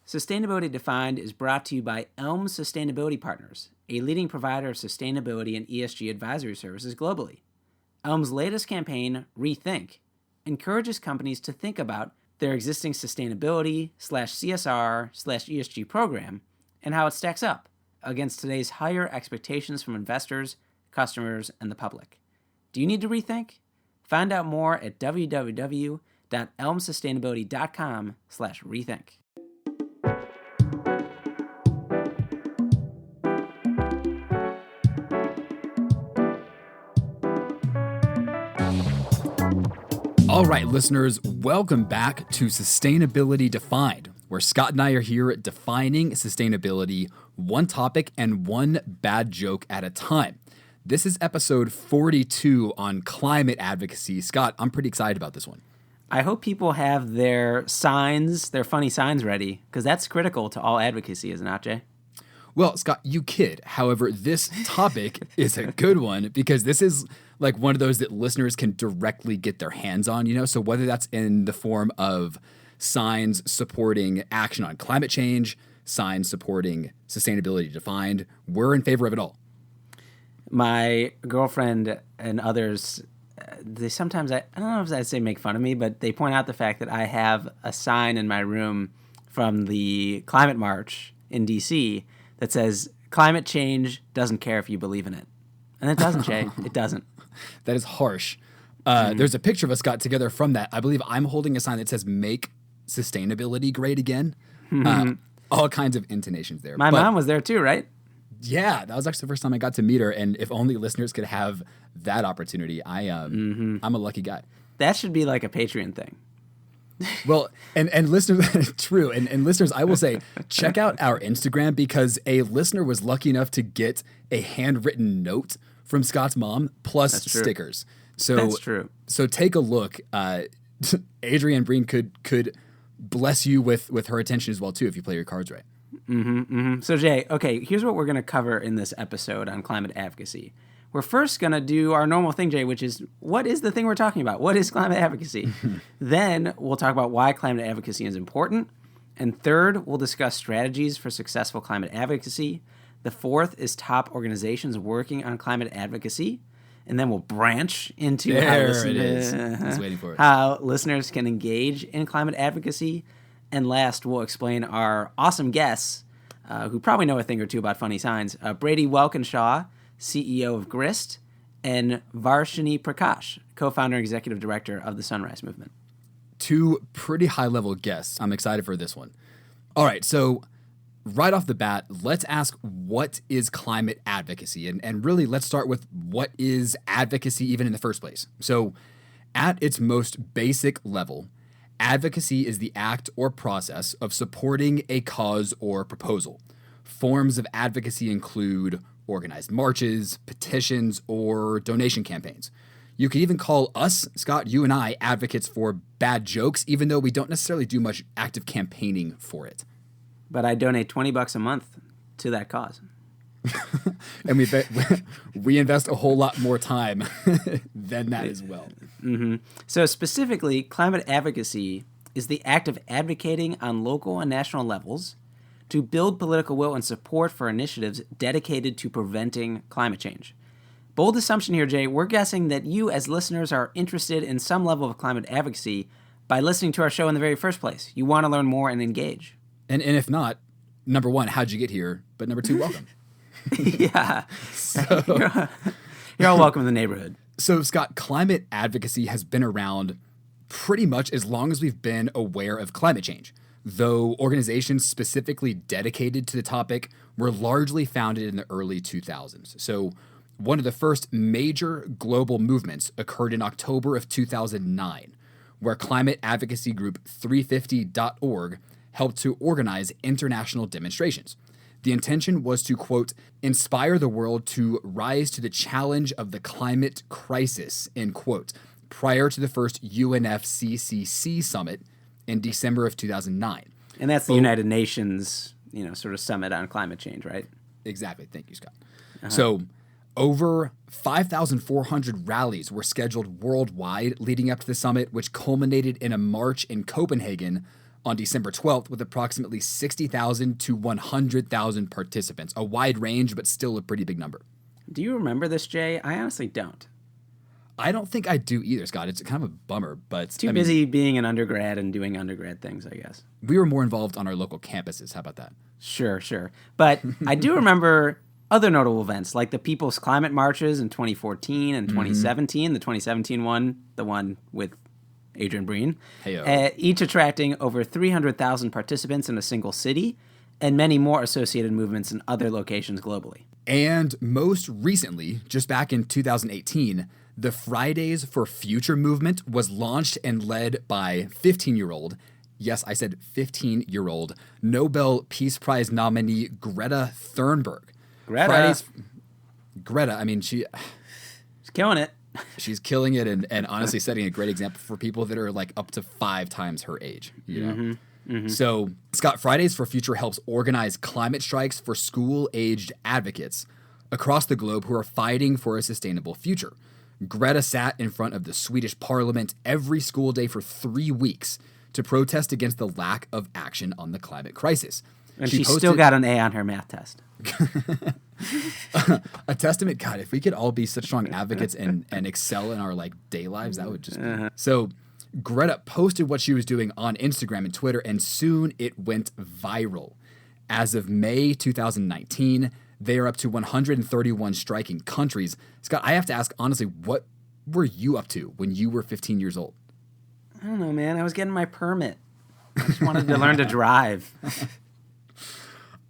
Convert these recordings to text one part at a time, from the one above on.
Sustainability Defined is brought to you by Elm Sustainability Partners, a leading provider of sustainability and ESG advisory services globally. Elm's latest campaign, Rethink, encourages companies to think about their existing sustainability/CSR/ESG program and how it stacks up against today's higher expectations from investors, customers, and the public. Do you need to rethink? Find out more at www.elmsustainability.com/rethink. All right, listeners, welcome back to Sustainability Defined, where Scott and I are here defining sustainability, one topic and one bad joke at a time. This is episode 42 on climate advocacy. Scott, I'm pretty excited about this one. I hope people have their signs, their funny signs ready, because that's critical to all advocacy, is it not, Jay? Well, Scott, you kid. However, this topic is a good one because this is like one of those that listeners can directly get their hands on, So whether that's in the form of signs supporting action on climate change, signs supporting sustainability defined, we're in favor of it all. My girlfriend and others, they sometimes, I don't know if I'd say make fun of me, but they point out the fact that I have a sign in my room from the climate march in D.C. that says, climate change doesn't care if you believe in it. And it doesn't, Jay. It doesn't. That is harsh. There's a picture of us got together from that. I believe I'm holding a sign that says, make sustainability great again. All kinds of intonations there. My mom was there too, right? Yeah, that was actually the first time I got to meet her. And if only listeners could have that opportunity, I'm a lucky guy. That should be like a Patreon thing. Well, and listeners, true. And listeners, I will say, check out our Instagram because a listener was lucky enough to get a handwritten note from Scott's mom plus stickers. So that's true. So take a look. Adrienne Breen could bless you with her attention as well, too, if you play your cards right. So, Jay, okay, here's what we're going to cover in this episode on climate advocacy. We're first going to do our normal thing, Jay, which is what is the thing we're talking about? What is climate advocacy? Then we'll talk about why climate advocacy is important. And third, we'll discuss strategies for successful climate advocacy. The fourth is top organizations working on climate advocacy. And then we'll branch into how listeners can engage in climate advocacy. And last, we'll explain our awesome guests who probably know a thing or two about funny signs. Brady Walkinshaw, CEO of Grist, and Varshini Prakash, co-founder and executive director of the Sunrise Movement. Two pretty high-level guests. I'm excited for this one. All right, so right off the bat, let's ask what is climate advocacy? And really, let's start with what is advocacy even in the first place? So at its most basic level, advocacy is the act or process of supporting a cause or proposal. Forms of advocacy include organized marches, petitions, or donation campaigns. You could even call us, Scott, you and I, advocates for bad jokes, even though we don't necessarily do much active campaigning for it. But I donate $20 a month to that cause. And we invest a whole lot more time than that as well. Mm-hmm. So specifically, climate advocacy is the act of advocating on local and national levels to build political will and support for initiatives dedicated to preventing climate change. Bold assumption here, Jay. We're guessing that you as listeners are interested in some level of climate advocacy by listening to our show in the very first place. You want to learn more and engage. And if not, number one, how'd you get here? But number two, welcome. Yeah. You're all welcome in the neighborhood. So, Scott, climate advocacy has been around pretty much as long as we've been aware of climate change, though organizations specifically dedicated to the topic were largely founded in the early 2000s. So one of the first major global movements occurred in October of 2009, where climate advocacy group 350.org helped to organize international demonstrations. The intention was to, quote, inspire the world to rise to the challenge of the climate crisis, end quote, prior to the first UNFCCC summit in December of 2009. And that's the United Nations, sort of summit on climate change, right? Exactly. Thank you, Scott. So over 5,400 rallies were scheduled worldwide leading up to the summit, which culminated in a march in Copenhagen on December 12th with approximately 60,000 to 100,000 participants. A wide range, but still a pretty big number. Do you remember this, Jay? I honestly don't. I don't think I do either, Scott. It's kind of a bummer, but... Too busy being an undergrad and doing undergrad things, I guess. We were more involved on our local campuses. How about that? Sure. But I do remember other notable events, like the People's Climate Marches in 2014 and 2017. The 2017 one, the one with Adrian Breen, each attracting over 300,000 participants in a single city, and many more associated movements in other locations globally. And most recently, just back in 2018, the Fridays for Future movement was launched and led by 15-year-old, yes, I said 15-year-old, Nobel Peace Prize nominee Greta Thunberg. Greta, I mean, she's killing it. She's killing it and honestly setting a great example for people that are like up to 5 times her age, you know? So, Scott, Fridays for Future helps organize climate strikes for school-aged advocates across the globe who are fighting for a sustainable future. Greta sat in front of the Swedish parliament every school day for 3 weeks to protest against the lack of action on the climate crisis. And she still got an A on her math test. A testament, God, if we could all be such strong advocates and excel in our like day lives, that would just be... So Greta posted what she was doing on Instagram and Twitter, and soon it went viral. As of May 2019, they are up to 131 striking countries. Scott, I have to ask, honestly, what were you up to when you were 15 years old? I don't know, man. I was getting my permit. I just wanted to learn to drive.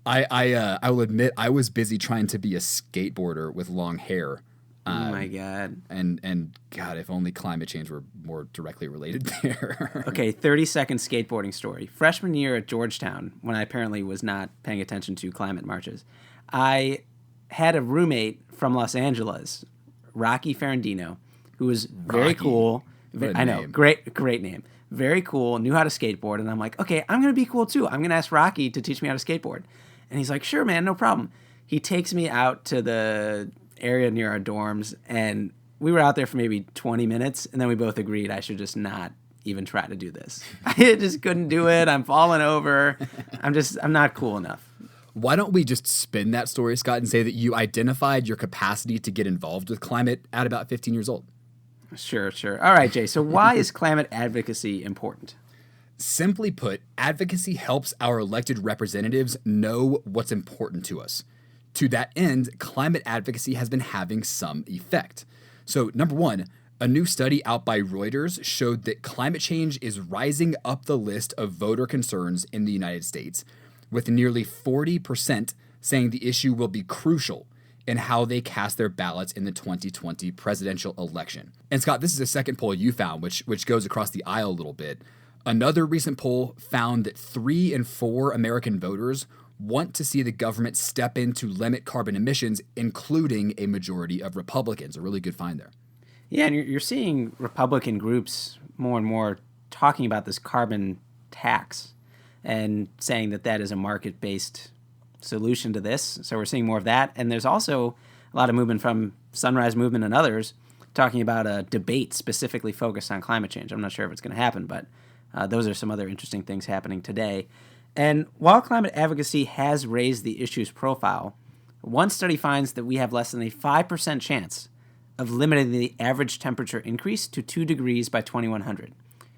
I will admit I was busy trying to be a skateboarder with long hair. Oh my God. And God, if only climate change were more directly related there. Okay, 30-second skateboarding story. Freshman year at Georgetown, when I apparently was not paying attention to climate marches, I had a roommate from Los Angeles, Rocky Ferrandino, who was very cool. I know, great name. Very cool, knew how to skateboard, and I'm like, okay, I'm going to be cool too. I'm going to ask Rocky to teach me how to skateboard. And he's like, sure, man, no problem. He takes me out to the area near our dorms, and we were out there for maybe 20 minutes, and then we both agreed I should just not even try to do this. I just couldn't do it. I'm falling over. I'm not cool enough. Why don't we just spin that story, Scott, and say that you identified your capacity to get involved with climate at about 15 years old? Sure. All right, Jay. So why is climate advocacy important? Simply put, advocacy helps our elected representatives know what's important to us. To that end, climate advocacy has been having some effect. So, number one, a new study out by Reuters showed that climate change is rising up the list of voter concerns in the United States, with nearly 40% saying the issue will be crucial in how they cast their ballots in the 2020 presidential election. And Scott, this is a second poll you found, which goes across the aisle a little bit. Another recent poll found that 3 in 4 American voters want to see the government step in to limit carbon emissions, including a majority of Republicans. A really good find there. Yeah, and you're seeing Republican groups more and more talking about this carbon tax and saying that is a market-based solution to this. So we're seeing more of that. And there's also a lot of movement from Sunrise Movement and others talking about a debate specifically focused on climate change. I'm not sure if it's going to happen, but those are some other interesting things happening today. And while climate advocacy has raised the issue's profile, one study finds that we have less than a 5% chance of limiting the average temperature increase to 2 degrees by 2100.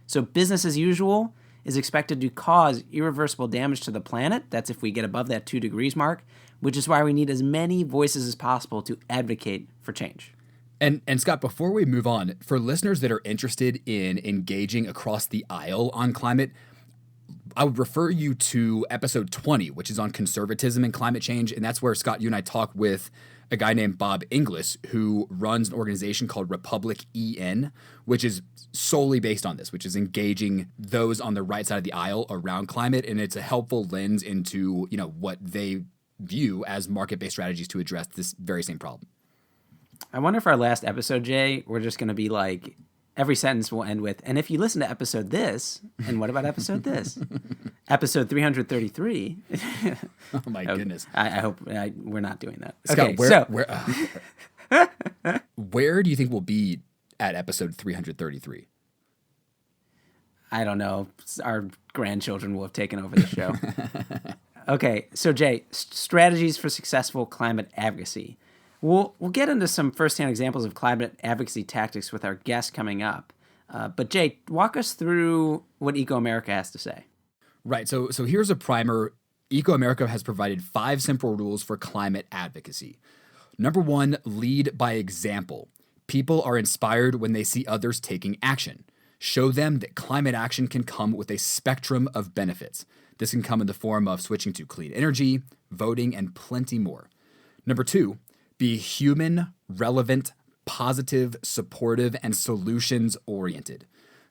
So business as usual is expected to cause irreversible damage to the planet. That's if we get above that 2 degrees mark, which is why we need as many voices as possible to advocate for change. And Scott, before we move on, for listeners that are interested in engaging across the aisle on climate, I would refer you to episode 20, which is on conservatism and climate change. And that's where, Scott, you and I talk with a guy named Bob Inglis, who runs an organization called Republic EN, which is solely based on this, which is engaging those on the right side of the aisle around climate. And it's a helpful lens into, what they view as market-based strategies to address this very same problem. I wonder if our last episode, Jay, we're just going to be like, every sentence will end with, and if you listen to episode this, and what about episode this? Episode 333. Oh, my goodness. I hope we're not doing that. Scott, where do you think we'll be at episode 333? I don't know. Our grandchildren will have taken over the show. Okay, so Jay, strategies for successful climate advocacy. We'll get into some firsthand examples of climate advocacy tactics with our guests coming up. But Jay, walk us through what Eco America has to say. Right. So here's a primer. Eco America has provided 5 simple rules for climate advocacy. Number 1, lead by example. People are inspired when they see others taking action. Show them that climate action can come with a spectrum of benefits. This can come in the form of switching to clean energy, voting, and plenty more. Number 2, be human, relevant, positive, supportive, and solutions-oriented.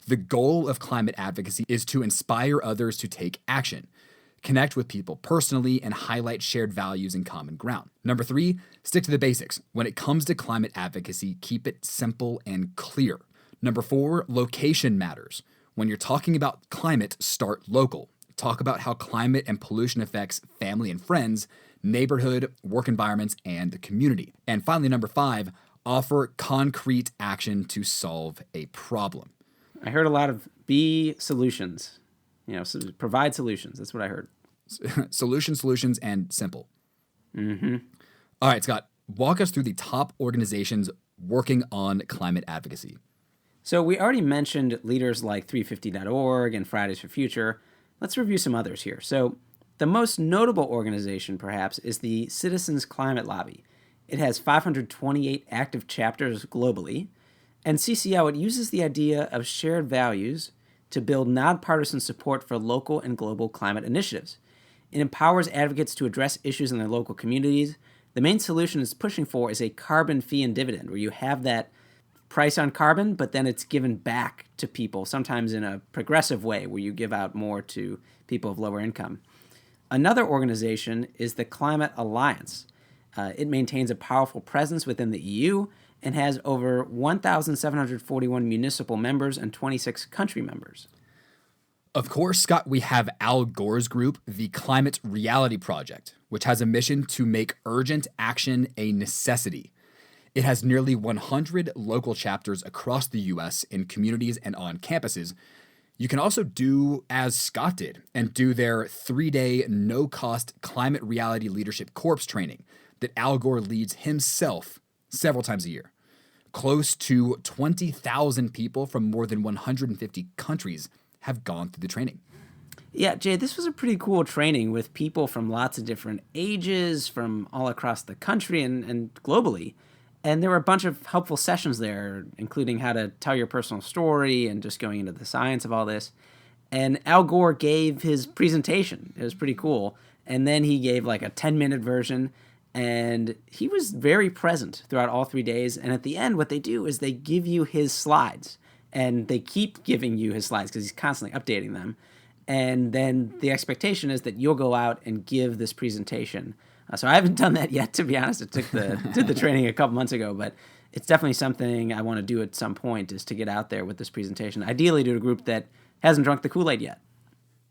The goal of climate advocacy is to inspire others to take action, connect with people personally, and highlight shared values and common ground. Number 3, stick to the basics. When it comes to climate advocacy, keep it simple and clear. Number 4, location matters. When you're talking about climate, start local. Talk about how climate and pollution affects family and friends, neighborhood, work environments, and the community. And finally, number 5, offer concrete action to solve a problem. I heard a lot of be solutions. Provide solutions. That's what I heard. Solutions, and simple. Mm-hmm. All right, Scott, walk us through the top organizations working on climate advocacy. So we already mentioned leaders like 350.org and Fridays for Future. Let's review some others here. So the most notable organization, perhaps, is the Citizens Climate Lobby. It has 528 active chapters globally. And CCL, it uses the idea of shared values to build nonpartisan support for local and global climate initiatives. It empowers advocates to address issues in their local communities. The main solution it's pushing for is a carbon fee and dividend, where you have that price on carbon, but then it's given back to people, sometimes in a progressive way, where you give out more to people of lower income. Another organization is the Climate Alliance. It maintains a powerful presence within the EU and has over 1,741 municipal members and 26 country members. Of course, Scott, we have Al Gore's group, the Climate Reality Project, which has a mission to make urgent action a necessity. It has nearly 100 local chapters across the U.S. in communities and on campuses. You can also do as Scott did and do their 3-day no-cost Climate Reality Leadership Corps training that Al Gore leads himself several times a year. Close to 20,000 people from more than 150 countries have gone through the training. Yeah, Jay, this was a pretty cool training with people from lots of different ages, from all across the country and globally. And there were a bunch of helpful sessions there, including how to tell your personal story and just going into the science of all this. And Al Gore gave his presentation. It was pretty cool. And then he gave like a 10-minute version. And he was very present throughout all 3 days. And at the end, what they do is they give you his slides. And they keep giving you his slides because he's constantly updating them. And then the expectation is that you'll go out and give this presentation. So I haven't done that yet, to be honest. It took did the training a couple months ago, but it's definitely something I want to do at some point, is to get out there with this presentation. Ideally to a group that hasn't drunk the Kool-Aid yet.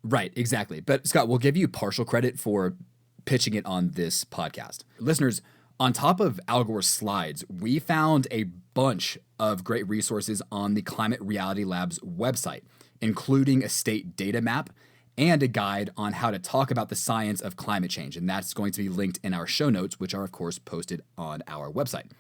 Right, exactly. But Scott, we'll give you partial credit for pitching it on this podcast. Listeners, on top of Al Gore's slides, we found a bunch of great resources on the Climate Reality Lab's website, including a state data map and a guide on how to talk about the science of climate change. And that's going to be linked in our show notes, which are, of course, posted on our website.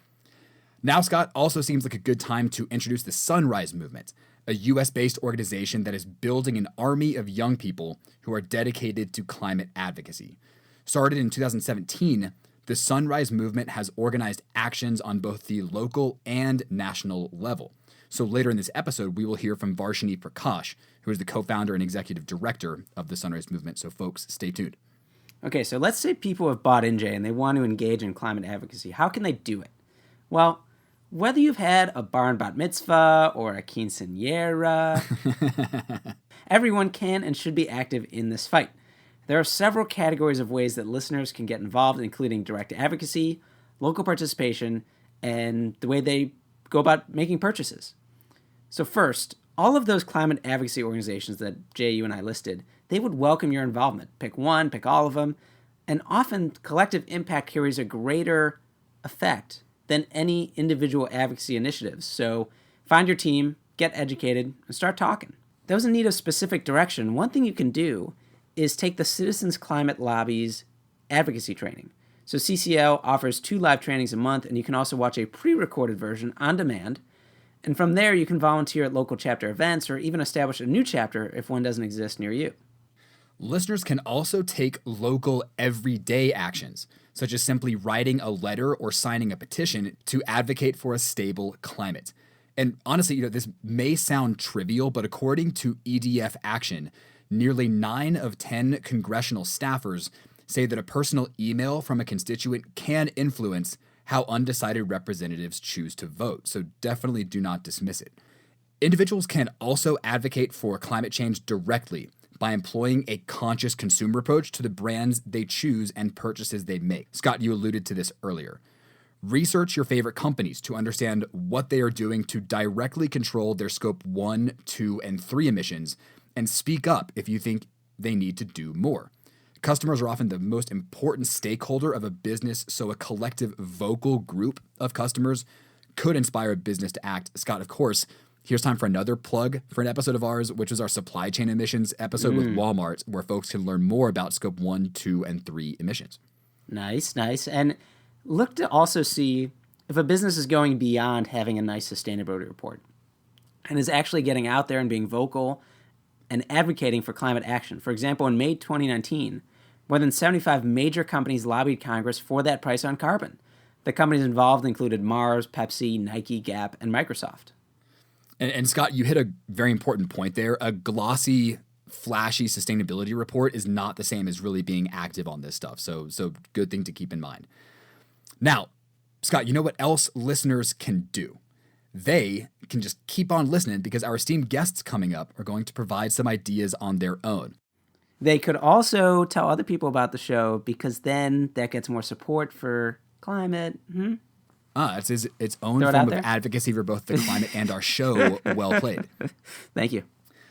Now, Scott, also seems like a good time to introduce the Sunrise Movement, a U.S.-based organization that is building an army of young people who are dedicated to climate advocacy. Started in 2017, the Sunrise Movement has organized actions on both the local and national level. So later in this episode, we will hear from Varshini Prakash, who is the co-founder and executive director of the Sunrise Movement. So folks, stay tuned. Okay, so let's say people have bought in, Jay, and they want to engage in climate advocacy. How can they do it? Well, whether you've had a bar and bat mitzvah or a quinceañera, everyone can and should be active in this fight. There are several categories of ways that listeners can get involved, including direct advocacy, local participation, and the way they go about making purchases. So first, all of those climate advocacy organizations that Jay, you and I listed, they would welcome your involvement. Pick one, pick all of them, and often collective impact carries a greater effect than any individual advocacy initiatives. So find your team, get educated, and start talking. those in need of specific direction, one thing you can do is take the Citizens Climate Lobby's advocacy training. So CCL offers 2 live trainings a month, and you can also watch a pre-recorded version on demand. And from there, you can volunteer at local chapter events or even establish a new chapter if one doesn't exist near you. Listeners can also take local everyday actions, such as simply writing a letter or signing a petition to advocate for a stable climate. And honestly, this may sound trivial, but according to EDF Action, nearly 9 of 10 congressional staffers say that a personal email from a constituent can influence how undecided representatives choose to vote. So definitely do not dismiss it. Individuals can also advocate for climate change directly by employing a conscious consumer approach to the brands they choose and purchases they make. Scott, you alluded to this earlier. Research your favorite companies to understand what they are doing to directly control their scope 1, 2, and 3 emissions, and speak up if you think they need to do more. Customers are often the most important stakeholder of a business, so a collective vocal group of customers could inspire a business to act. Scott, of course, here's time for another plug for an episode of ours, which was our supply chain emissions episode with Walmart, where folks can learn more about scope 1, 2, and 3 emissions. Nice. And look to also see if a business is going beyond having a nice sustainability report and is actually getting out there and being vocal and advocating for climate action. For example, in May 2019, more than 75 major companies lobbied Congress for that price on carbon. The companies involved included Mars, Pepsi, Nike, Gap, and Microsoft. And Scott, you hit a very important point there. A glossy, flashy sustainability report is not the same as really being active on this stuff. So good thing to keep in mind. Now, Scott, you know what else listeners can do? They can just keep on listening because our esteemed guests coming up are going to provide some ideas on their own. They could also tell other people about the show because then that gets more support for climate. It's its own form of advocacy for both the climate and our show. Well played. Thank you.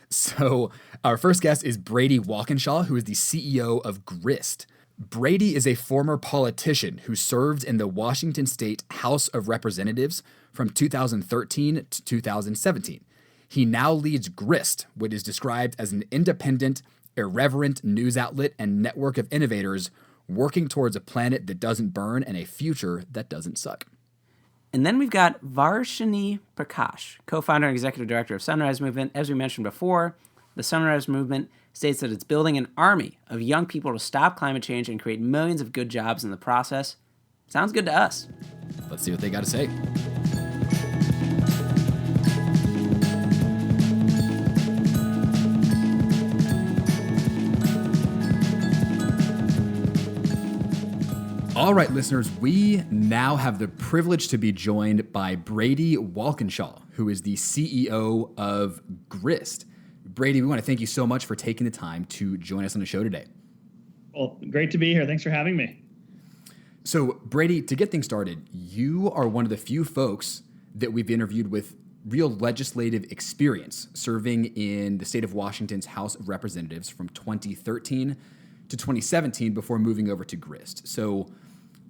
So our first guest is Brady Walkinshaw, who is the CEO of Grist. Brady is a former politician who served in the Washington State House of Representatives from 2013 to 2017. He now leads Grist, which is described as an independent, irreverent news outlet and network of innovators working towards a planet that doesn't burn and a future that doesn't suck. And then we've got Varshini Prakash, co-founder and executive director of Sunrise Movement. As we mentioned before, the Sunrise Movement states that it's building an army of young people to stop climate change and create millions of good jobs in the process. Sounds good to us. Let's see what they got to say. All right, listeners, we now have the privilege to be joined by Brady Walkinshaw, who is the CEO of Grist. Brady, we want to thank you so much for taking the time to join us on the show today. Well, great to be here. Thanks for having me. So, Brady, to get things started, you are one of the few folks that we've interviewed with real legislative experience, serving in the state of Washington's House of Representatives from 2013 to 2017 before moving over to Grist. So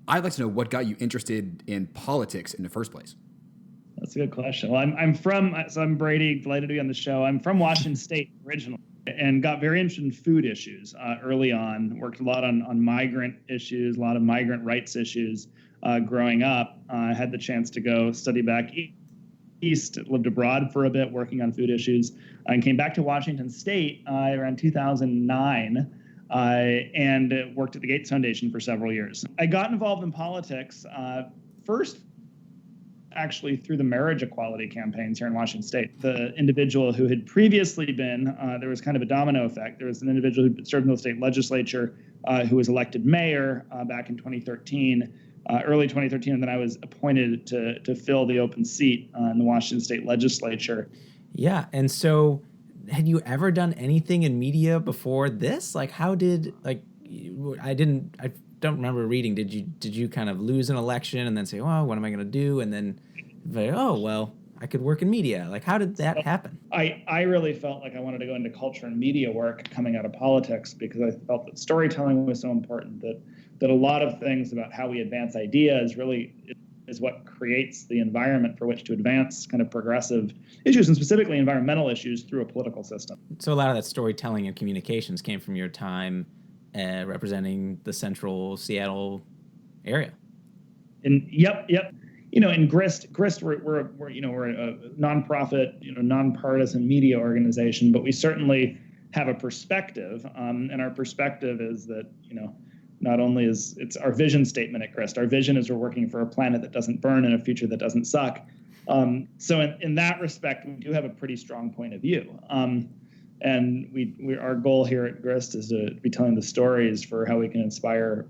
I'd like to know what got you interested in politics in the first place. That's a good question. Well, I'm Brady, delighted to be on the show. I'm from Washington State originally and got very interested in food issues early on. Worked a lot on migrant issues, a lot of migrant rights issues growing up. I had the chance to go study back east, lived abroad for a bit working on food issues, and came back to Washington State around 2009. And worked at the Gates Foundation for several years. I got involved in politics first, actually, through the marriage equality campaigns here in Washington State. The individual who had previously been, there was kind of a domino effect. There was an individual who served in the state legislature who was elected mayor back in 2013, early 2013, and then I was appointed to fill the open seat in the Washington State legislature. Yeah, and so had you ever done anything in media before this? I don't remember reading. Did you kind of lose an election and then say, well, what am I going to do? And then, I could work in media. How did that happen? I really felt like I wanted to go into culture and media work coming out of politics because I felt that storytelling was so important, that a lot of things about how we advance ideas really is what creates the environment for which to advance kind of progressive issues, and specifically environmental issues, through a political system. So a lot of that storytelling and communications came from your time representing the central Seattle area. Yep. In Grist, we're a nonprofit, nonpartisan media organization, but we certainly have a perspective, and our perspective is that, not only it's our vision statement at Grist. Our vision is we're working for a planet that doesn't burn and a future that doesn't suck. So in that respect, we do have a pretty strong point of view. And our goal here at Grist is to be telling the stories for how we can inspire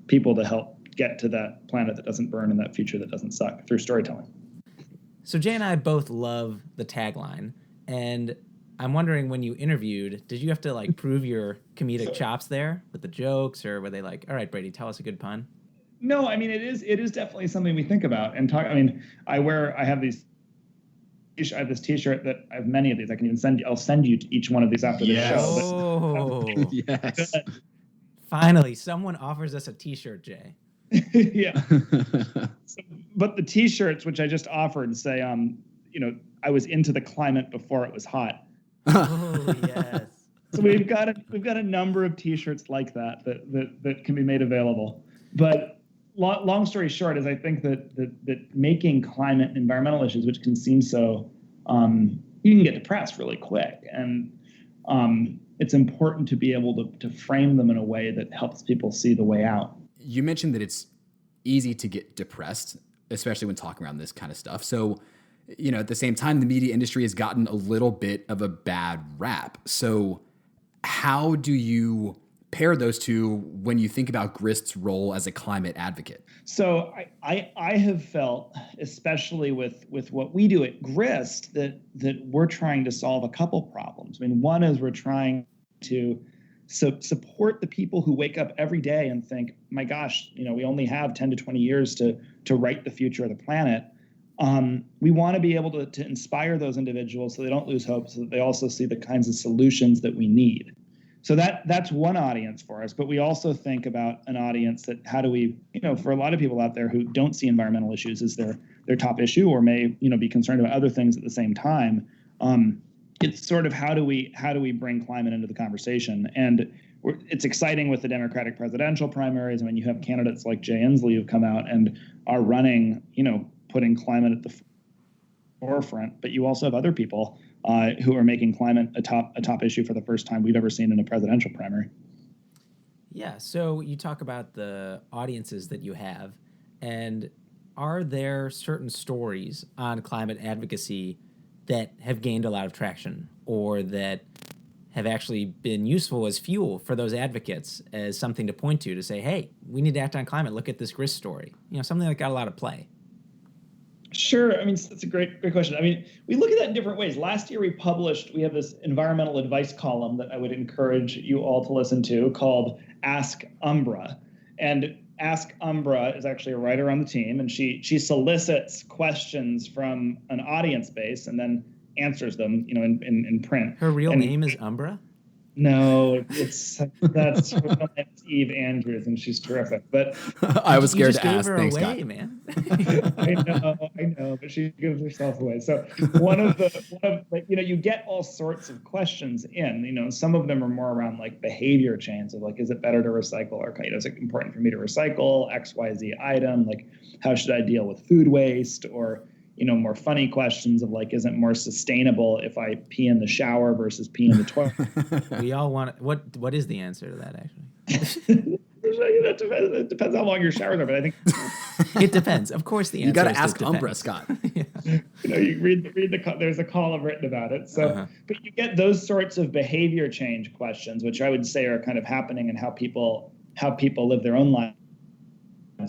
people to help get to that planet that doesn't burn and that future that doesn't suck through storytelling. So Jay and I both love the tagline, and I'm wondering, when you interviewed, did you have to prove your comedic chops there with the jokes, or were they like, all right, Brady, tell us a good pun? No, I mean, it is definitely something we think about and talk. I mean, I have this T-shirt that I have many of these. I'll send you each one of these after the show. Oh, yes. Finally, someone offers us a T-shirt, Jay. Yeah. But the T-shirts, which I just offered, say, I was into the climate before it was hot. Oh, yes. So we've got a number of T-shirts like that can be made available. But long story short is, I think that making climate and environmental issues, which can seem so, you can get depressed really quick, and it's important to be able to frame them in a way that helps people see the way out. You mentioned that it's easy to get depressed, especially when talking around this kind of stuff. So, at the same time, the media industry has gotten a little bit of a bad rap. So how do you pair those two when you think about Grist's role as a climate advocate? So I have felt, especially with what we do at Grist, that we're trying to solve a couple problems. I mean, one is we're trying to support the people who wake up every day and think, my gosh, we only have 10 to 20 years to write the future of the planet. We want to be able to inspire those individuals so they don't lose hope, so that they also see the kinds of solutions that we need. So that's one audience for us. But we also think about an audience that, how do we, for a lot of people out there who don't see environmental issues as their top issue, or may, be concerned about other things at the same time. It's sort of how do we bring climate into the conversation? And it's exciting with the Democratic presidential primaries. I mean, you have candidates like Jay Inslee who've come out and are running, putting climate at the forefront. But you also have other people who are making climate a top issue for the first time we've ever seen in a presidential primary. Yeah. So you talk about the audiences that you have, and are there certain stories on climate advocacy that have gained a lot of traction, or that have actually been useful as fuel for those advocates, as something to point to say, hey, we need to act on climate. Look at this Grist story. Something that got a lot of play. Sure. I mean, that's a great question. I mean, we look at that in different ways. Last year we have this environmental advice column that I would encourage you all to listen to, called Ask Umbra. And Ask Umbra is actually a writer on the team, and she solicits questions from an audience base and then answers them, in print. Her real name is Umbra? No, that's Eve Andrews, and she's terrific. But I was scared to ask. Thanks, away, Scott. Man. I know, but she gives herself away. So you get all sorts of questions in. Some of them are more around behavior change of is it better to recycle, or is it important for me to recycle XYZ item? How should I deal with food waste? Or more funny questions of is it more sustainable if I pee in the shower versus pee in the toilet? We all want what is the answer to that, actually? It depends how long your showers are, but I think it depends. Of course, the answer. You got to is ask Umbra, Scott. Yeah. You read there's a column written about it. So, But you get those sorts of behavior change questions, which I would say are kind of happening in how people live their own lives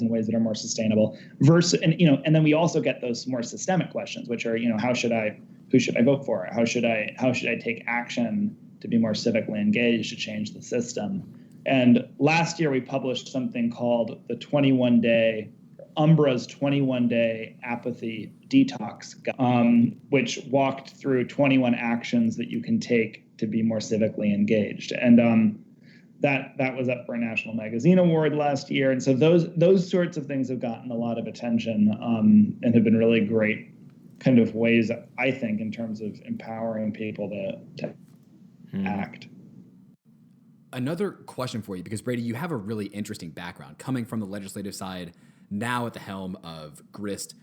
in ways that are more sustainable. And then we also get those more systemic questions, which are, who should I vote for? How should I take action to be more civically engaged to change the system? And last year we published something called the 21-day Umbra's 21-day apathy detox, which walked through 21 actions that you can take to be more civically engaged. And that was up for a National Magazine Award last year. And so those sorts of things have gotten a lot of attention and have been really great kind of ways, I think, in terms of empowering people to act. Another question for you, because Brady, you have a really interesting background coming from the legislative side, now at the helm of Grist.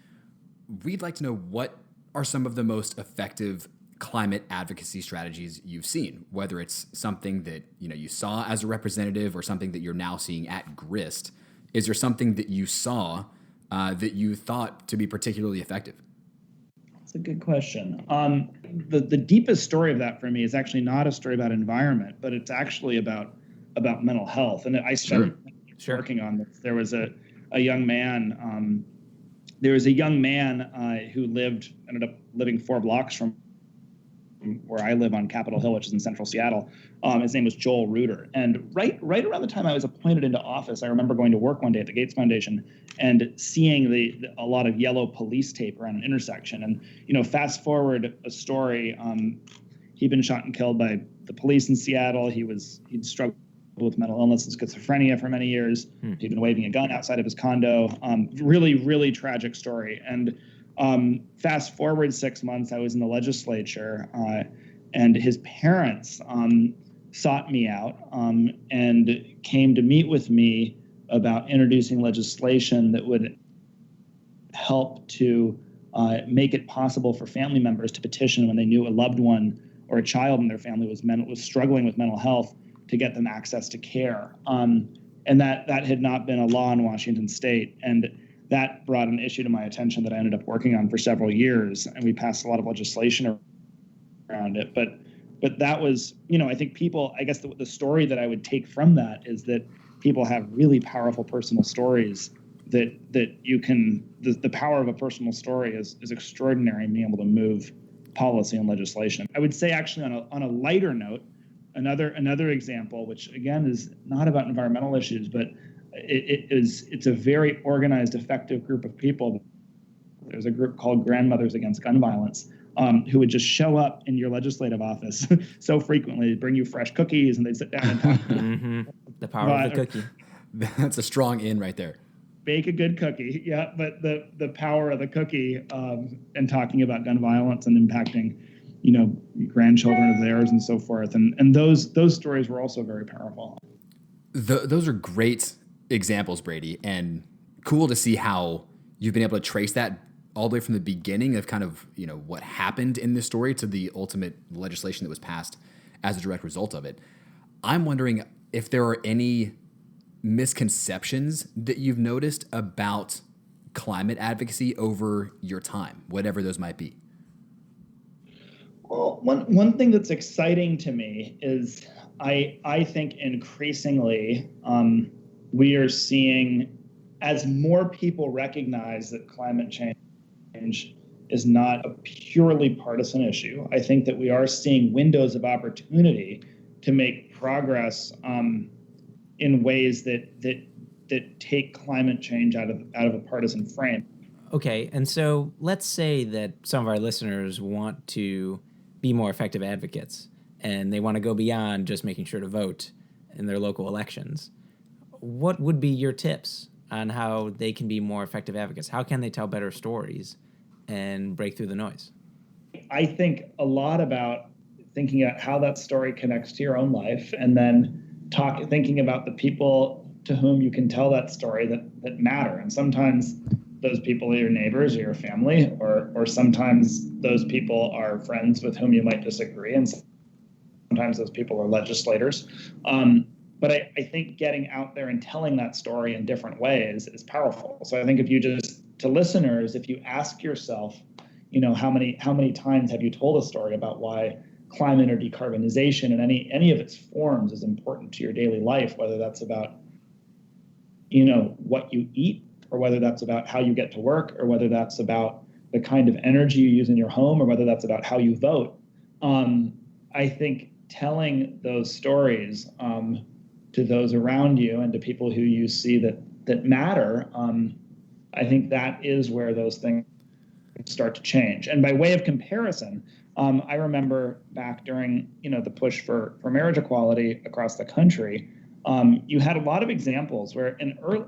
We'd like to know, what are some of the most effective climate advocacy strategies you've seen, whether it's something that you saw as a representative or something that you're now seeing at Grist. Is there something that you saw that you thought to be particularly effective? That's a good question. The deepest story of that for me is actually not a story about environment, but it's actually about mental health. And I started working on this. There was a young man. Who ended up living 4 blocks from where I live on Capitol Hill, which is in central Seattle. His name was Joel Reuter. And right around the time I was appointed into office, I remember going to work one day at the Gates Foundation and seeing a lot of yellow police tape around an intersection. And, fast forward a story, he'd been shot and killed by the police in Seattle. He'd struggled with mental illness and schizophrenia for many years. He'd been waving a gun outside of his condo. Really, really tragic story. And fast forward 6 months, I was in the legislature, and his parents sought me out and came to meet with me about introducing legislation that would help to make it possible for family members to petition when they knew a loved one or a child in their family was struggling with mental health, to get them access to care. And that had not been a law in Washington state. And that brought an issue to my attention that I ended up working on for several years, and we passed a lot of legislation around it. But that was, I think the story that I would take from that is that people have really powerful personal stories that you can, the power of a personal story is extraordinary in being able to move policy and legislation. I would say actually on a lighter note, another example, which again is not about environmental issues, but it's a very organized, effective group of people. There's a group called Grandmothers Against Gun Violence, who would just show up in your legislative office so frequently. They'd bring you fresh cookies, and they'd sit down and talk. The power of the cookie. That's a strong in right there. Bake a good cookie, yeah. But the power of the cookie and talking about gun violence and impacting, grandchildren of theirs and so forth. And those stories were also very powerful. Those are great examples, Brady, and cool to see how you've been able to trace that all the way from the beginning of kind of, what happened in this story to the ultimate legislation that was passed as a direct result of it. I'm wondering if there are any misconceptions that you've noticed about climate advocacy over your time, whatever those might be. Well, one thing that's exciting to me is I think increasingly we are seeing, as more people recognize that climate change is not a purely partisan issue, I think that we are seeing windows of opportunity to make progress in ways that take climate change out of a partisan frame. Okay, and so let's say that some of our listeners want to be more effective advocates, and they want to go beyond just making sure to vote in their local elections. What would be your tips on how they can be more effective advocates? How can they tell better stories and break through the noise? I think a lot about thinking about how that story connects to your own life, and then thinking about the people to whom you can tell that story that matter. And sometimes those people are your neighbors or your family, or sometimes those people are friends with whom you might disagree, and sometimes those people are legislators. But I think getting out there and telling that story in different ways is powerful. So I think if you ask yourself, how many times have you told a story about why climate or decarbonization in any of its forms is important to your daily life, whether that's about, what you eat, or whether that's about how you get to work, or whether that's about the kind of energy you use in your home, or whether that's about how you vote. I think telling those stories to those around you and to people who you see that matter, I think that is where those things start to change. And by way of comparison, I remember back during the push for marriage equality across the country, you had a lot of examples where,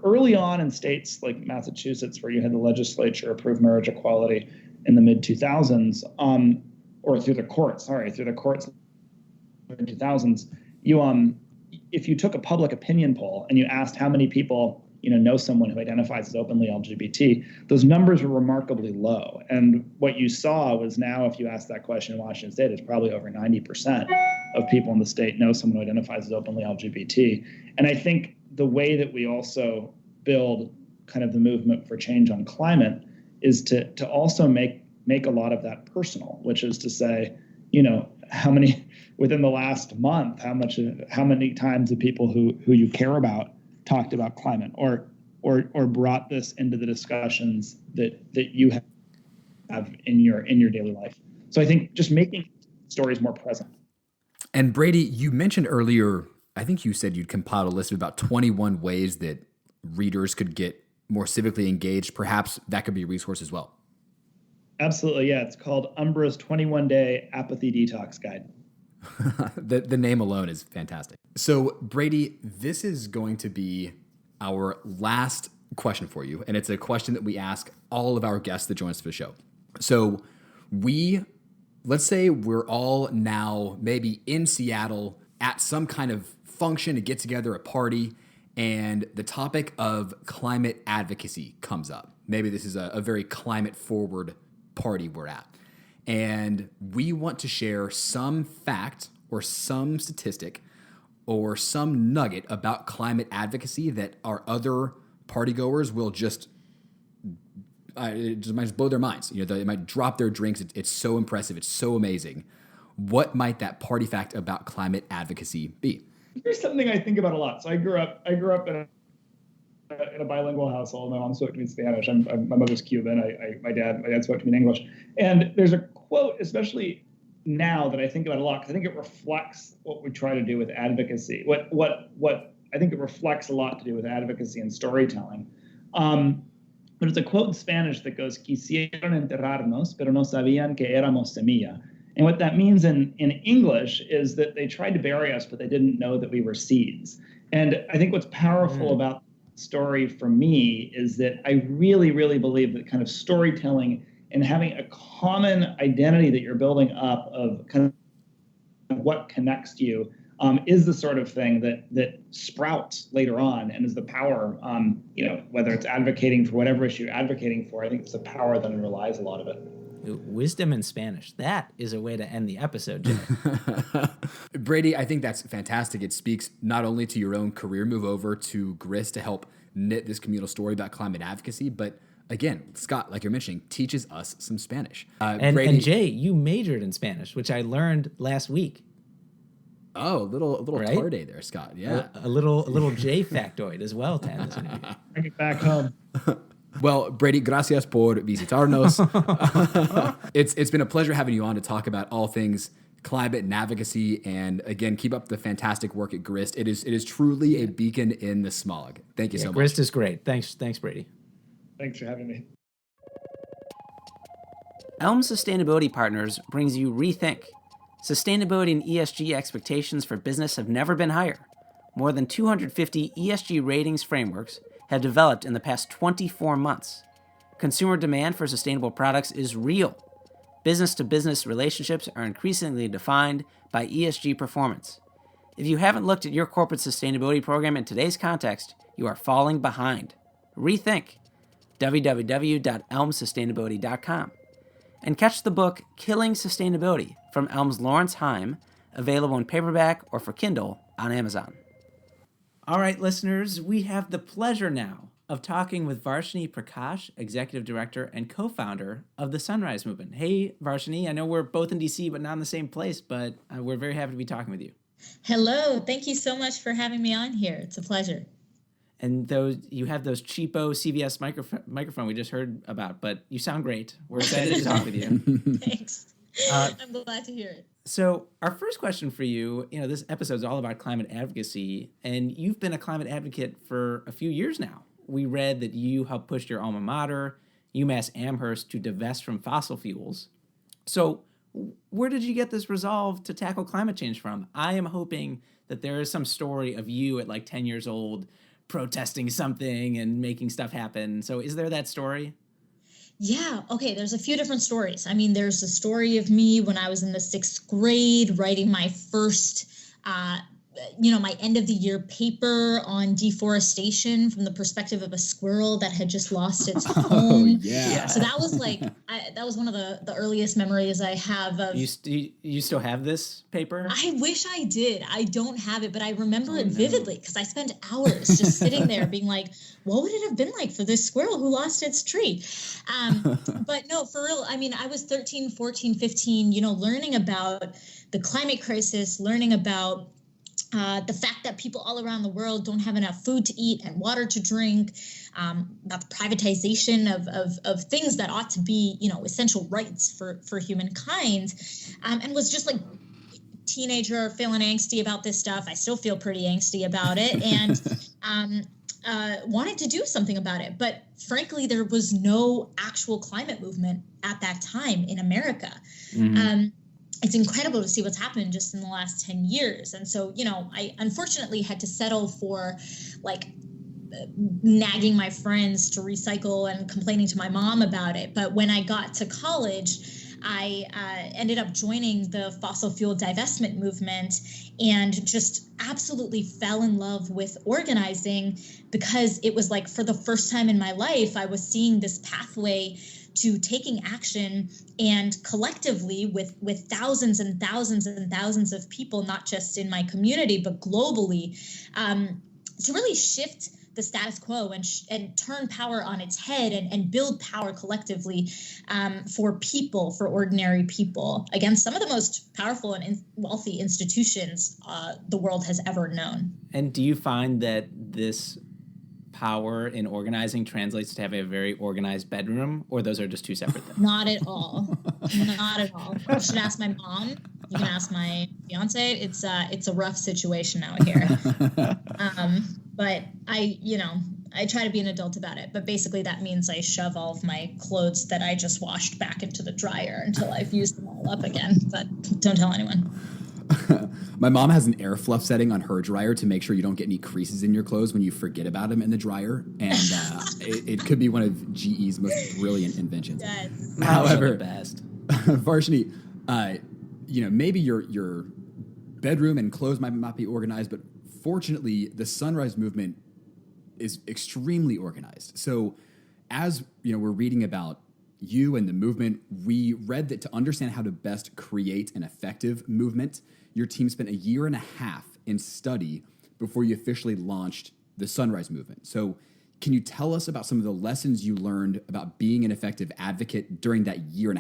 early on in states like Massachusetts, where you had the legislature approve marriage equality in the mid 2000s, or through the courts in the 2000s, if you took a public opinion poll and you asked how many people know someone who identifies as openly LGBT, those numbers were remarkably low. And what you saw was, now if you ask that question in Washington State, it's probably over 90% of people in the state know someone who identifies as openly LGBT. And I think the way that we also build kind of the movement for change on climate is to also make a lot of that personal, which is to say, how many within the last month, how many times the people who you care about talked about climate or brought this into the discussions that you have in your daily life. So I think just making stories more present. And Brady, you mentioned earlier, I think you said you'd compiled a list of about 21 ways that readers could get more civically engaged. Perhaps that could be a resource as well. Absolutely, yeah. It's called Umbra's 21-Day Apathy Detox Guide. The name alone is fantastic. So, Brady, this is going to be our last question for you, and it's a question that we ask all of our guests that join us for the show. So, let's say we're all now maybe in Seattle at some kind of function, a get-together, a party, and the topic of climate advocacy comes up. Maybe this is a very climate-forward party we're at. And we want to share some fact or some statistic or some nugget about climate advocacy that our other partygoers will it might just blow their minds. They might drop their drinks. It's so impressive. It's so amazing. What might that party fact about climate advocacy be? Here's something I think about a lot. So I grew up in a bilingual household. My mom spoke to me in Spanish. My mother's Cuban. My dad spoke to me in English. And there's a quote, especially now, that I think about a lot, because I think it reflects what we try to do with advocacy. What I think it reflects a lot to do with advocacy and storytelling. But it's a quote in Spanish that goes, "Quisieron enterrarnos, pero no sabían que éramos semilla." And what that means in English is that they tried to bury us, but they didn't know that we were seeds. And I think what's powerful about story for me is that I really, really believe that kind of storytelling and having a common identity that you're building up of kind of what connects you is the sort of thing that sprouts later on and is the power, whether it's advocating for whatever issue you're advocating for. I think it's a power that underlies a lot of it. Wisdom in Spanish. That is a way to end the episode, Jim. Brady, I think that's fantastic. It speaks not only to your own career move over to Grist to help knit this communal story about climate advocacy, but again, Scott, like you're mentioning, teaches us some Spanish. Brady, and Jay, you majored in Spanish, which I learned last week. Oh, a little right? tarde there, Scott. Yeah, a little J factoid as well to end this interview. Bring it back home. Well, Brady, gracias por visitarnos. It's been a pleasure having you on to talk about all things climate and advocacy, and again, keep up the fantastic work at Grist. It is truly a beacon in the smog. Thank you so much. Grist is great. Thanks, Brady. Thanks for having me. Elm Sustainability Partners brings you Rethink. Sustainability and ESG expectations for business have never been higher. More than 250 ESG ratings frameworks have developed in the past 24 months. Consumer demand for sustainable products is real. Business-to-business relationships are increasingly defined by ESG performance. If you haven't looked at your corporate sustainability program in today's context, you are falling behind. Rethink. www.elmsustainability.com. And catch the book Killing Sustainability from Elm's Lawrence Heim, available in paperback or for Kindle on Amazon. All right, listeners, we have the pleasure now of talking with Varshini Prakash, Executive Director and co-founder of the Sunrise Movement. Hey, Varshini, I know we're both in D.C., but not in the same place, but we're very happy to be talking with you. Hello. Thank you so much for having me on here. It's a pleasure. And you have those cheapo CVS microphone we just heard about, but you sound great. We're excited to talk with you. Thanks. I'm glad to hear it. So our first question for you, this episode is all about climate advocacy, and you've been a climate advocate for a few years now. We read that you helped push your alma mater, UMass Amherst, to divest from fossil fuels. So where did you get this resolve to tackle climate change from? I am hoping that there is some story of you at like 10 years old protesting something and making stuff happen. So is there that story? Yeah. Okay. There's a few different stories. I mean, there's a story of me when I was in the 6th grade writing my first, my end of the year paper on deforestation from the perspective of a squirrel that had just lost its home. Oh, yeah. So that was like, that was one of the earliest memories I have of. You still have this paper? I wish I did. I don't have it, but I remember it vividly because I spent hours just sitting there being like, what would it have been like for this squirrel who lost its tree? But no, for real. I mean, I was 13, 14, 15, learning about the climate crisis, learning about the fact that people all around the world don't have enough food to eat and water to drink, about the privatization of things that ought to be, essential rights for humankind, and was just like teenager feeling angsty about this stuff. I still feel pretty angsty about it, and wanted to do something about it. But frankly, there was no actual climate movement at that time in America. Mm-hmm. It's incredible to see what's happened just in the last 10 years. And so, I unfortunately had to settle for nagging my friends to recycle and complaining to my mom about it. But when I got to college, I ended up joining the fossil fuel divestment movement and just absolutely fell in love with organizing, because it was like for the first time in my life, I was seeing this pathway to taking action and collectively with thousands and thousands and thousands of people, not just in my community, but globally, to really shift the status quo and turn power on its head and build power collectively for people, for ordinary people, against some of the most powerful and wealthy institutions the world has ever known. And do you find that this power in organizing translates to having a very organized bedroom, or those are just two separate things? Not at all. Not at all. You should ask my mom. You can ask my fiance. It's a rough situation out here. But I try to be an adult about it. But basically that means I shove all of my clothes that I just washed back into the dryer until I've used them all up again. But don't tell anyone. My mom has an air fluff setting on her dryer to make sure you don't get any creases in your clothes when you forget about them in the dryer. And it could be one of GE's most brilliant inventions. Yes. However, best. Varshini, maybe your bedroom and clothes might not be organized, but fortunately, the Sunrise Movement is extremely organized. So as we're reading about you and the movement, we read that to understand how to best create an effective movement, your team spent 1.5 years in study before you officially launched the Sunrise Movement. So can you tell us about some of the lessons you learned about being an effective advocate during that 1.5 years,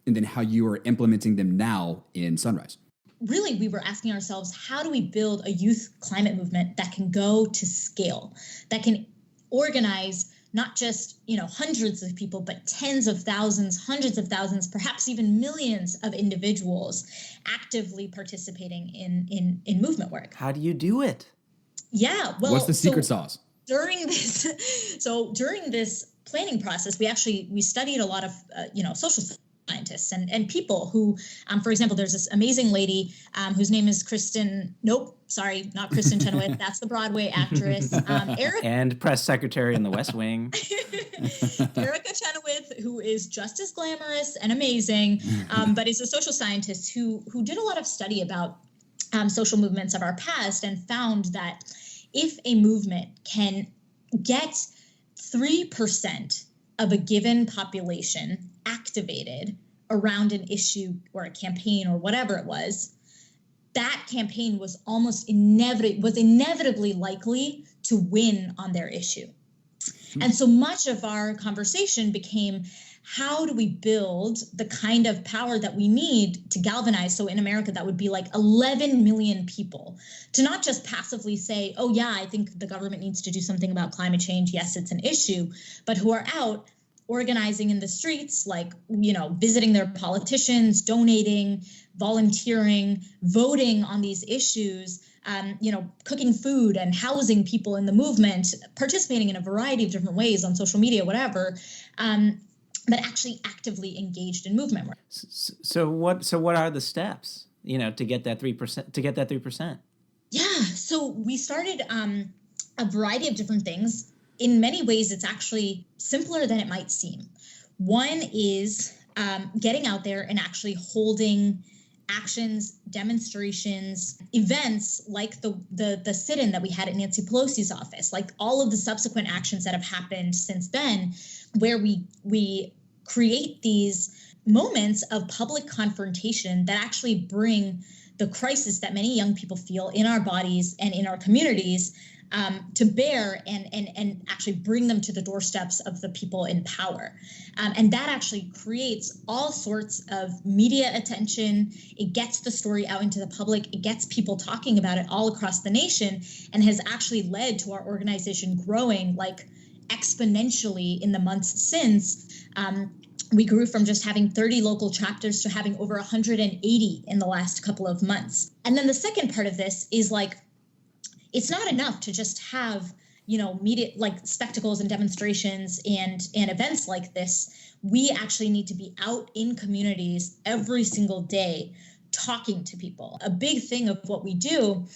and then how you are implementing them now in Sunrise? Really, we were asking ourselves, how do we build a youth climate movement that can go to scale, that can organize not just, hundreds of people, but tens of thousands, hundreds of thousands, perhaps even millions of individuals actively participating in movement work. How do you do it? Yeah. Well, what's the secret sauce? During this planning process, we studied a lot of, social scientists and people who, for example, there's this amazing lady whose name is not Kristen Chenoweth. That's the Broadway actress. Erica, and press secretary in the West Wing. Erica Chenoweth, who is just as glamorous and amazing, but is a social scientist who did a lot of study about social movements of our past and found that if a movement can get 3% of a given population activated around an issue or a campaign or whatever it was, that campaign was inevitably likely to win on their issue. And so much of our conversation became, how do we build the kind of power that we need to galvanize? So in America, that would be like 11 million people to not just passively say, oh yeah, I think the government needs to do something about climate change. Yes, it's an issue, but who are out organizing in the streets, like, visiting their politicians, donating, volunteering, voting on these issues, cooking food and housing people in the movement, participating in a variety of different ways on social media, whatever, but actually actively engaged in movement work. So what are the steps, to get that 3%? Yeah, so we started a variety of different things. In many ways, it's actually simpler than it might seem. One is getting out there and actually holding actions, demonstrations, events like the sit-in that we had at Nancy Pelosi's office, like all of the subsequent actions that have happened since then, where we create these moments of public confrontation that actually bring the crisis that many young people feel in our bodies and in our communities to bear and actually bring them to the doorsteps of the people in power. And that actually creates all sorts of media attention. It gets the story out into the public. It gets people talking about it all across the nation, and has actually led to our organization growing like exponentially in the months since. We grew from just having 30 local chapters to having over 180 in the last couple of months. And then the second part of this is like, it's not enough to just have, media like spectacles and demonstrations and events like this. We actually need to be out in communities every single day talking to people. A big thing of what we do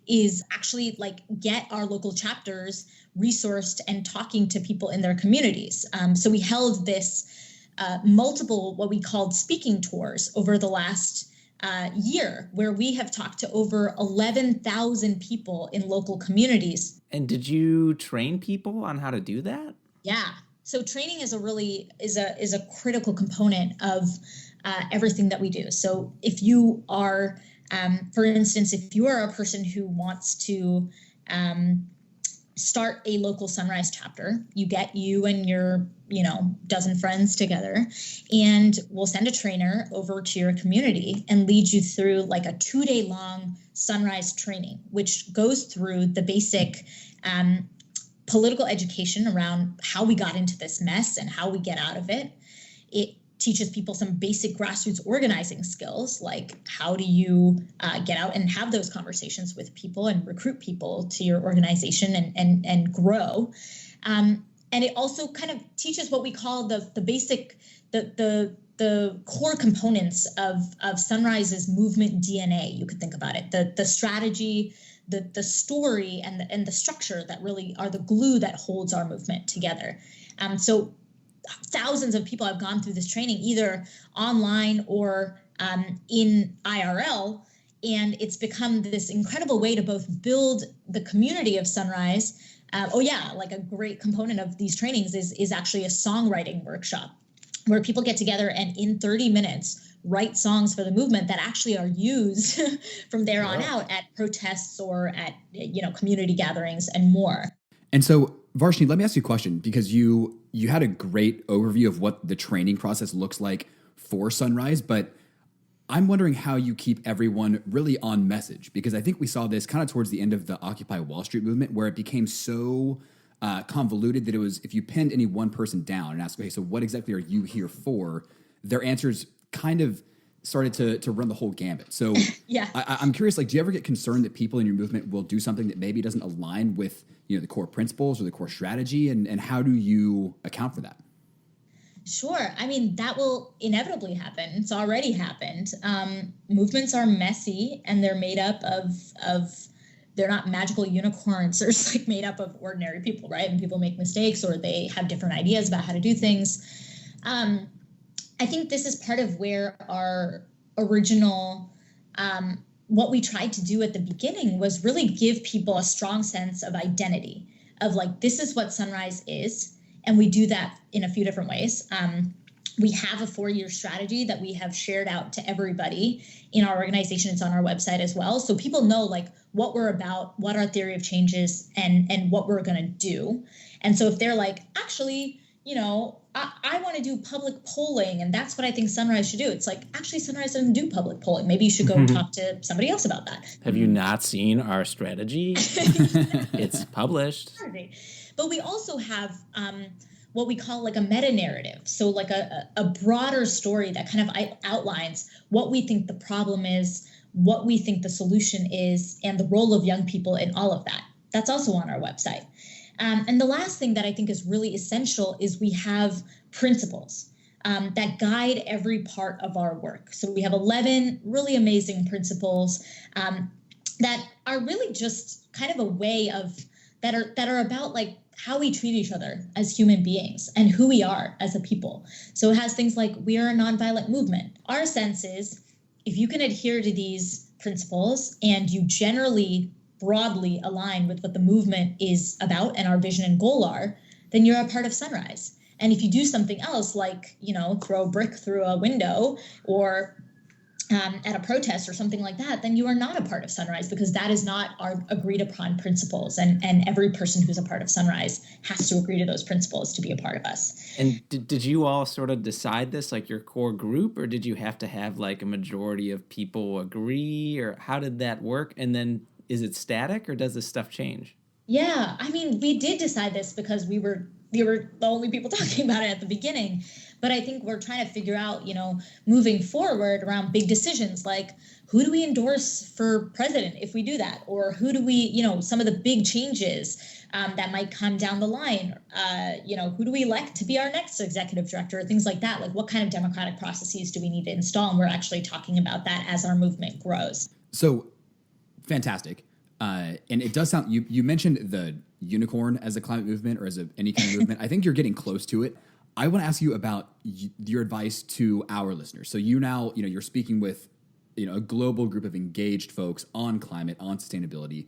is actually like get our local chapters resourced and talking to people in their communities. So we held this multiple what we called speaking tours over the last year, where we have talked to over 11,000 people in local communities. And did you train people on how to do that? Yeah. So training is a critical component of everything that we do. So if you are, for instance, if you are a person who wants to start a local Sunrise chapter, you get you and your dozen friends together, and we'll send a trainer over to your community and lead you through like a 2-day long Sunrise training, which goes through the basic political education around how we got into this mess and how we get out of it. It teaches people some basic grassroots organizing skills, like how do you get out and have those conversations with people and recruit people to your organization and grow. And it also kind of teaches what we call the basic, the core components of Sunrise's movement DNA. You could think about it, the strategy, the story, and the structure that really are the glue that holds our movement together. So thousands of people have gone through this training, either online or in IRL, and it's become this incredible way to both build the community of Sunrise. Like a great component of these trainings is actually a songwriting workshop where people get together and in 30 minutes write songs for the movement that actually are used from there on out at protests or at community gatherings and more. And so, Varshini, let me ask you a question, because you had a great overview of what the training process looks like for Sunrise, but I'm wondering how you keep everyone really on message, because I think we saw this kind of towards the end of the Occupy Wall Street movement, where it became so convoluted that it was, if you pinned any one person down and asked, okay, so what exactly are you here for? Their answers kind of started to run the whole gambit. So yeah, I'm curious, like, do you ever get concerned that people in your movement will do something that maybe doesn't align with the core principles or the core strategy, and how do you account for that? Sure. I mean, that will inevitably happen. It's already happened. Movements are messy, and they're made up of they're not magical unicorns. They're just like made up of ordinary people, right? And people make mistakes, or they have different ideas about how to do things. I think this is part of where our original, what we tried to do at the beginning was really give people a strong sense of identity, of like, this is what Sunrise is. And we do that in a few different ways. We have a 4-year strategy that we have shared out to everybody in our organization. It's on our website as well. So people know like what we're about, what our theory of change is, and what we're going to do. And so if they're like, actually, I want to do public polling, and that's what I think Sunrise should do. It's like, actually, Sunrise doesn't do public polling. Maybe you should go talk to somebody else about that. Have you not seen our strategy? It's published. But we also have what we call like a meta narrative. So like a broader story that kind of outlines what we think the problem is, what we think the solution is, and the role of young people in all of that. That's also on our website. And the last thing that I think is really essential is we have principles that guide every part of our work. So we have 11 really amazing principles that are really just kind of a way of that are about like how we treat each other as human beings and who we are as a people. So it has things like, we are a nonviolent movement. Our sense is, if you can adhere to these principles and you generally broadly align with what the movement is about and our vision and goal are, then you're a part of Sunrise. And if you do something else, like, throw a brick through a window or at a protest or something like that, then you are not a part of Sunrise, because that is not our agreed upon principles. And every person who's a part of Sunrise has to agree to those principles to be a part of us. And did you all sort of decide this, like your core group, or did you have to have like a majority of people agree, or how did that work? And then is it static, or does this stuff change? Yeah, I mean, we did decide this because we were the only people talking about it at the beginning. But I think we're trying to figure out, moving forward around big decisions, like who do we endorse for president if we do that? Or who do we, some of the big changes that might come down the line, who do we elect to be our next executive director, or things like that? Like, what kind of democratic processes do we need to install? And we're actually talking about that as our movement grows. So fantastic. And it does sound, you mentioned the unicorn as a climate movement, or as any kind of movement. I think you're getting close to it. I want to ask you about your advice to our listeners. So you now, you're speaking with, a global group of engaged folks on climate, on sustainability.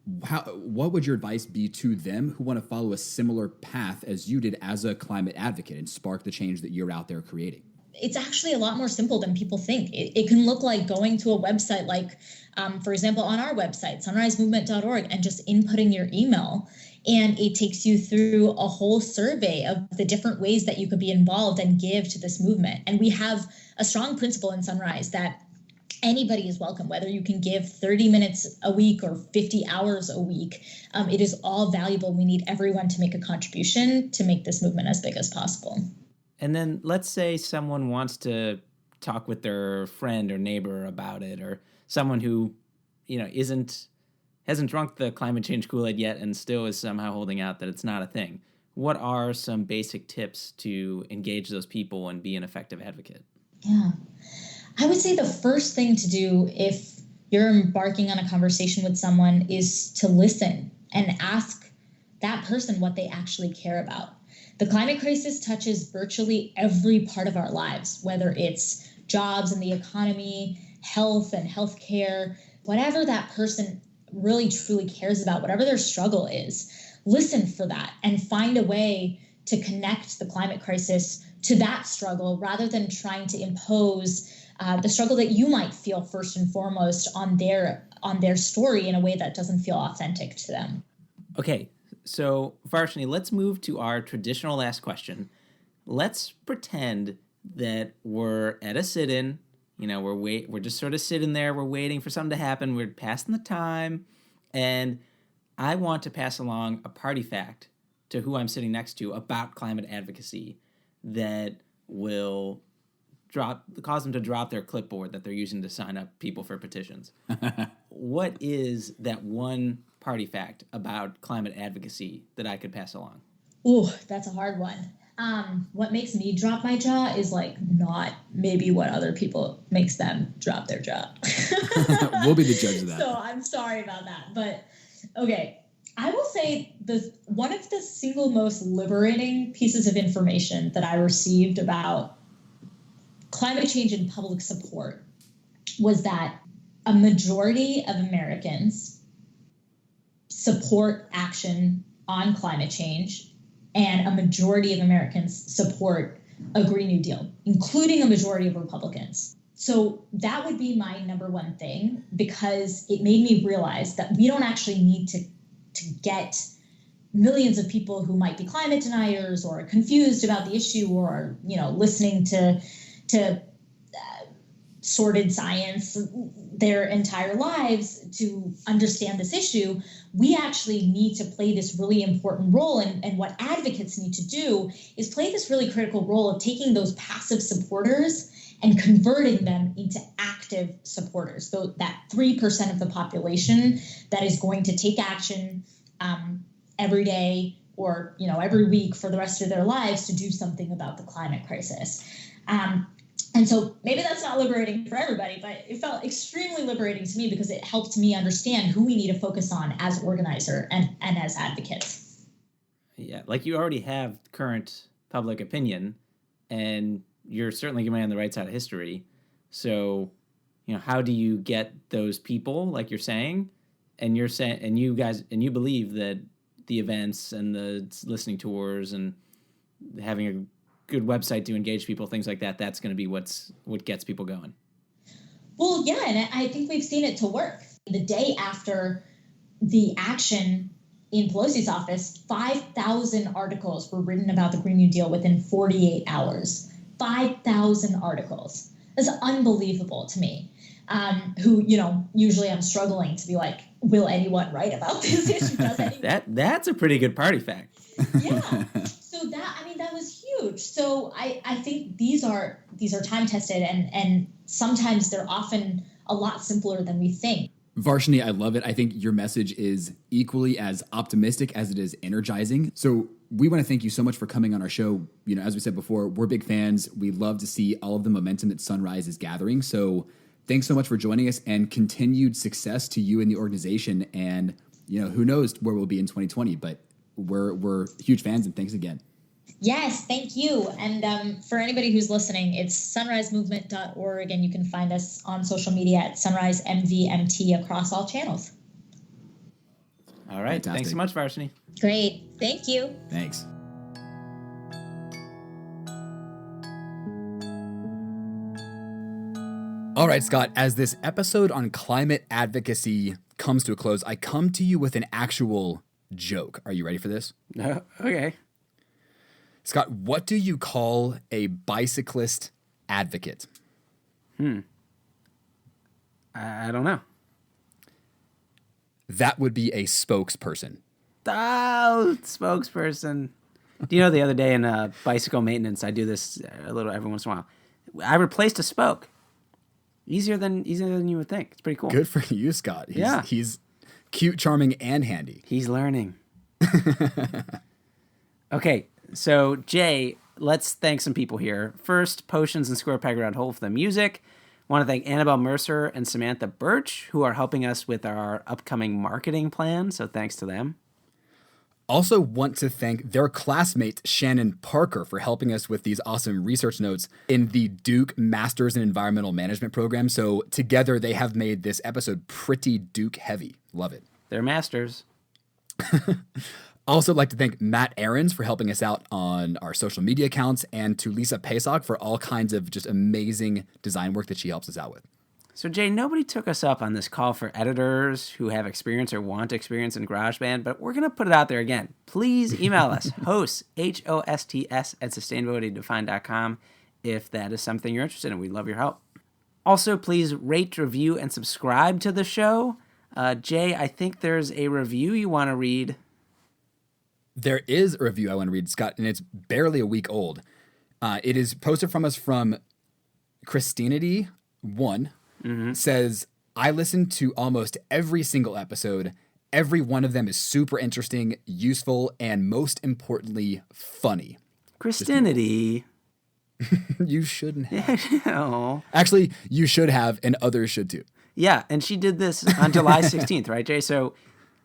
What would your advice be to them who want to follow a similar path as you did as a climate advocate and spark the change that you're out there creating? It's actually a lot more simple than people think. It can look like going to a website like, for example, on our website, sunrisemovement.org, and just inputting your email. And it takes you through a whole survey of the different ways that you could be involved and give to this movement. And we have a strong principle in Sunrise that anybody is welcome, whether you can give 30 minutes a week or 50 hours a week. It is all valuable. We need everyone to make a contribution to make this movement as big as possible. And then let's say someone wants to talk with their friend or neighbor about it, or someone who, hasn't drunk the climate change Kool-Aid yet and still is somehow holding out that it's not a thing. What are some basic tips to engage those people and be an effective advocate? Yeah, I would say the first thing to do if you're embarking on a conversation with someone is to listen and ask that person what they actually care about. The climate crisis touches virtually every part of our lives, whether it's jobs and the economy, health and healthcare, whatever that person really truly cares about, whatever their struggle is. Listen for that and find a way to connect the climate crisis to that struggle, rather than trying to impose the struggle that you might feel first and foremost on their story in a way that doesn't feel authentic to them. Okay, so Varshini, let's move to our traditional last question. Let's pretend that we're at a sit-in. We're just sort of sitting there. We're waiting for something to happen. We're passing the time, and I want to pass along a party fact to who I'm sitting next to about climate advocacy that will cause them to drop their clipboard that they're using to sign up people for petitions. What is that one party fact about climate advocacy that I could pass along? Ooh, that's a hard one. What makes me drop my jaw is not maybe what other people makes them drop their jaw. We'll be the judge of that. So I'm sorry about that. But okay, I will say one of the single most liberating pieces of information that I received about climate change and public support was that a majority of Americans support action on climate change, and a majority of Americans support a Green New Deal, including a majority of Republicans. So that would be my number one thing, because it made me realize that we don't actually need to get millions of people who might be climate deniers or confused about the issue, or listening to sordid science their entire lives to understand this issue. We actually need to play this really important role. And what advocates need to do is play this really critical role of taking those passive supporters and converting them into active supporters. So that 3% of the population that is going to take action every day or every week for the rest of their lives to do something about the climate crisis. And so maybe that's not liberating for everybody, but it felt extremely liberating to me because it helped me understand who we need to focus on as organizer and as advocates. Yeah, like you already have current public opinion, and you're certainly going to be on the right side of history. So, how do you get those people, like you're saying, and you're saying, and you guys, and you believe that the events and the listening tours and having a good website to engage people, things like that, that's going to be what gets people going. Well, yeah, and I think we've seen it to work. The day after the action in Pelosi's office, 5,000 articles were written about the Green New Deal within 48 hours. 5,000 articles. That's unbelievable to me. Who, usually I'm struggling to be like, will anyone write about this issue? Does anyone? That's a pretty good party fact. Yeah. So that was huge. So I think these are time tested and sometimes they're often a lot simpler than we think. Varshini, I love it. I think your message is equally as optimistic as it is energizing. So we want to thank you so much for coming on our show. As we said before, we're big fans. We love to see all of the momentum that Sunrise is gathering. So thanks so much for joining us, and continued success to you and the organization. And, who knows where we'll be in 2020, but we're huge fans, and thanks again. Yes, thank you. And for anybody who's listening, it's sunrisemovement.org, and you can find us on social media at sunrisemvmt across all channels. All right. Fantastic. Thanks so much, Varshini. Great. Thank you. Thanks. All right, Scott, as this episode on climate advocacy comes to a close, I come to you with an actual joke. Are you ready for this? Okay. Scott, what do you call a bicyclist advocate? I don't know. That would be a spokesperson. Oh, spokesperson. Do you know the other day in bicycle maintenance, I do this a little every once in a while. I replaced a spoke. Easier than you would think. It's pretty cool. Good for you, Scott. He's cute, charming, and handy. He's learning. Okay, so Jay, let's thank some people here. First, Potions and Square Peg Round Hole for the music. Want to thank Annabelle Mercer and Samantha Birch, who are helping us with our upcoming marketing plan, so thanks to them. Also want to thank their classmate, Shannon Parker, for helping us with these awesome research notes in the Duke Masters in Environmental Management program. So together they have made this episode pretty Duke heavy. Love it. They're masters. Also like to thank Matt Ahrens for helping us out on our social media accounts, and to Lisa Pesach for all kinds of just amazing design work that she helps us out with. So, Jay, nobody took us up on this call for editors who have experience or want experience in GarageBand, but we're going to put it out there again. Please email us, hosts, HOSTS, at SustainabilityDefined.com, if that is something you're interested in. We'd love your help. Also, please rate, review, and subscribe to the show. Jay, I think there's a review you want to read. There is a review I want to read, Scott, and it's barely a week old. It is posted from us from Christinity1. Says, I listen to almost every single episode. Every one of them is super interesting, useful, and most importantly, funny. Christinity. You shouldn't have. Oh. Actually, you should have, and others should too. Yeah, and she did this on July 16th, right, Jay? So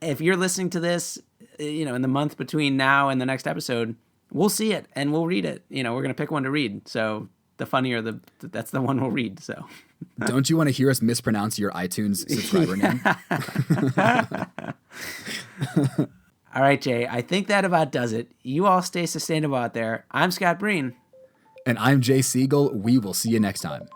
if you're listening to this, in the month between now and the next episode, we'll see it and we'll read it. We're going to pick one to read. So the funnier, that's the one we'll read. So don't you want to hear us mispronounce your iTunes subscriber name? All right, Jay, I think that about does it. You all stay sustainable out there. I'm Scott Breen. And I'm Jay Siegel. We will see you next time.